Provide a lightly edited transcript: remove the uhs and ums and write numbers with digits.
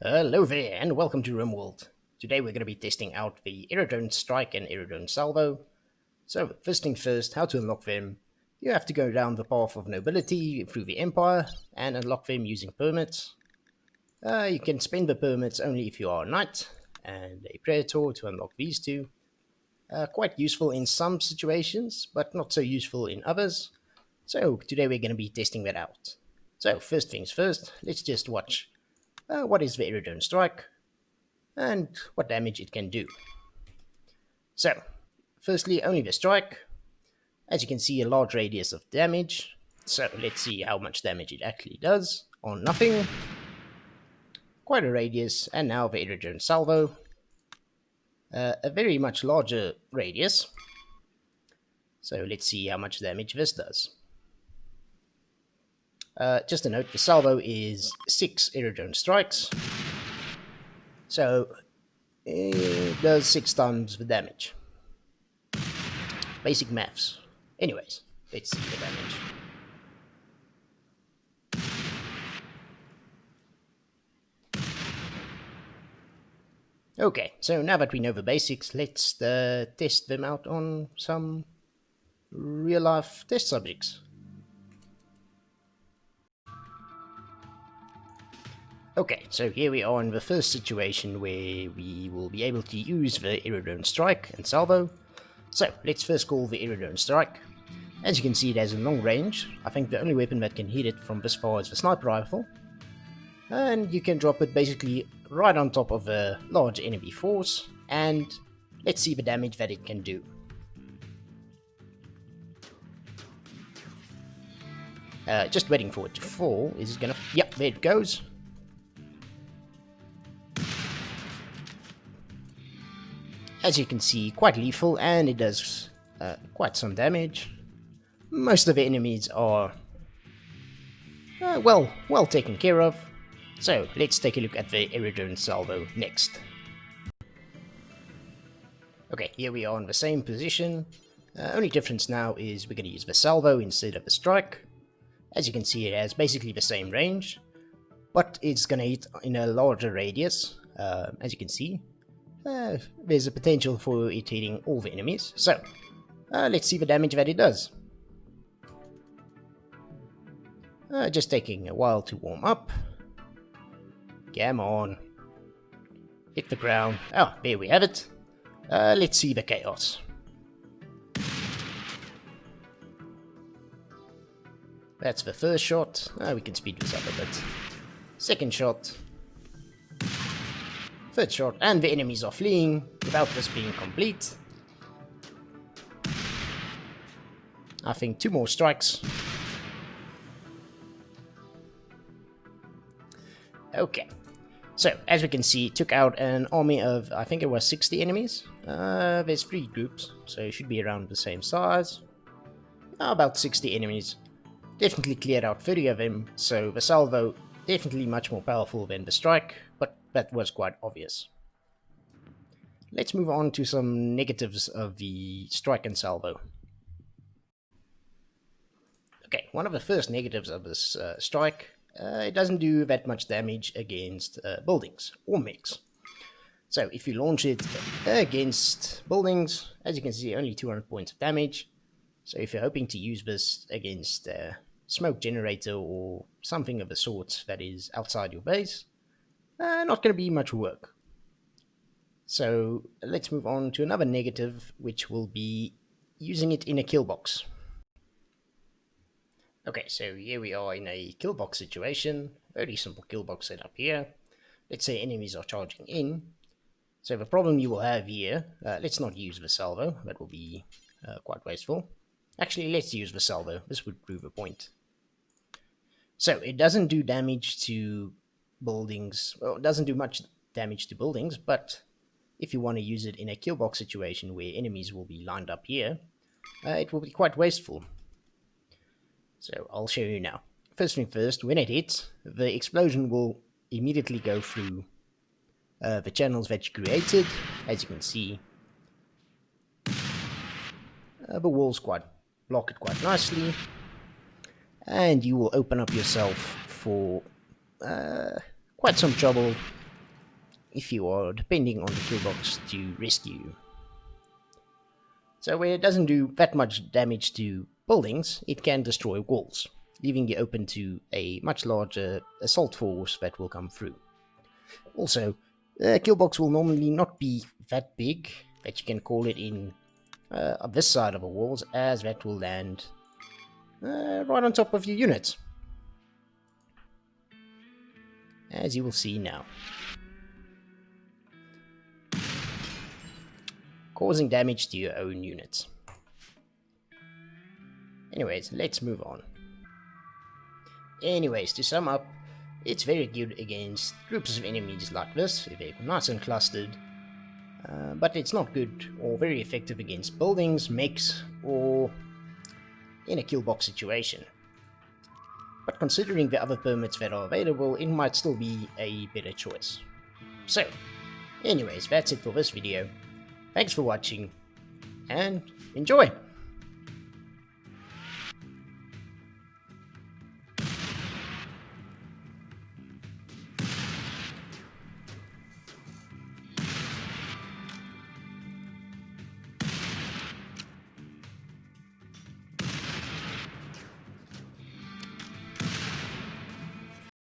Hello there, and welcome to Rimworld. Today we're going to be testing out the Aerodrone Strike and Aerodrone Salvo. So, first things first, how to unlock them. You have to go down the path of nobility through the Empire and unlock them using permits. You can spend the permits only if you are a knight and a praetor to unlock these two. Quite useful in some situations, but not so useful in others. So, today we're going to be testing that out. So, first things first, let's just watch what is the Aerodrone Strike and what damage it can do. So, firstly, only the strike. As you can see, a large radius of damage. So, let's see how much damage it actually does on nothing. Quite a radius, and now the Aerodrone Salvo. A very much larger radius. So, let's see how much damage this does. Just a note, the Salvo is 6 Aerodrone Strikes. So, it does 6 times the damage. Basic maths. Anyways, let's see the damage. Okay, so now that we know the basics, let's test them out on some real-life test subjects. Okay, so here we are in the first situation where we will be able to use the Aerodrone Strike and Salvo. So, let's first call the Aerodrone Strike. As you can see, it has a long range. I think the only weapon that can hit it from this far is the sniper rifle. And you can drop it basically right on top of a large enemy force, and let's see the damage that it can do. Just waiting for it to fall. Is it gonna... Yep, there it goes. As you can see, quite lethal, and it does quite some damage. Most of the enemies are well taken care of. So, let's take a look at the Aerodrone Salvo next. Okay, here we are in the same position. Only difference now is we're going to use the Salvo instead of the Strike. As you can see, it has basically the same range, but it's going to hit in a larger radius. As you can see, there's a potential for it hitting all the enemies. So, let's see the damage that it does. Just taking a while to warm up. Come on. Hit the ground. Oh, there we have it. Let's see the chaos. That's the first shot. We can speed this up a bit. Second shot. Third shot. And the enemies are fleeing without this being complete. I think 2 more strikes. Okay. So, as we can see, it took out an army of, I think it was 60 enemies. There's 3 groups, so it should be around the same size. About 60 enemies. Definitely cleared out 30 of them, so the Salvo definitely much more powerful than the Strike, but that was quite obvious. Let's move on to some negatives of the Strike and Salvo. Okay, one of the first negatives of this Strike, it doesn't do that much damage against buildings or mechs. So if you launch it against buildings, as you can see, only 200 points of damage. So if you're hoping to use this against a smoke generator or something of the sort that is outside your base, not going to be much work. So let's move on to another negative, which will be using it in a kill box. Okay, so here we are in a kill box situation. Very simple kill box setup here. Let's say enemies are charging in. So the problem you will have here, let's not use the Salvo, that will be quite wasteful. Actually, let's use the Salvo, this would prove a point. So it doesn't do damage to buildings, well, it doesn't do much damage to buildings, but if you want to use it in a kill box situation where enemies will be lined up here, it will be quite wasteful. So I'll show you now. First thing first, when it hits, the explosion will immediately go through the channels that you created. As you can see, the walls block it quite nicely, and you will open up yourself for quite some trouble if you are depending on the killbox to rescue you. So where it doesn't do that much damage to buildings, it can destroy walls, leaving you open to a much larger assault force that will come through. Also, the killbox will normally not be that big that you can call it in on this side of the walls, as that will land right on top of your units, as you will see now, causing damage to your own units. Anyways, let's move on. Anyways, to sum up, it's very good against groups of enemies like this, if they're nice and clustered, but it's not good or very effective against buildings, mechs, or in a killbox situation. But considering the other permits that are available, it might still be a better choice. So, anyways, that's it for this video. Thanks for watching, and enjoy!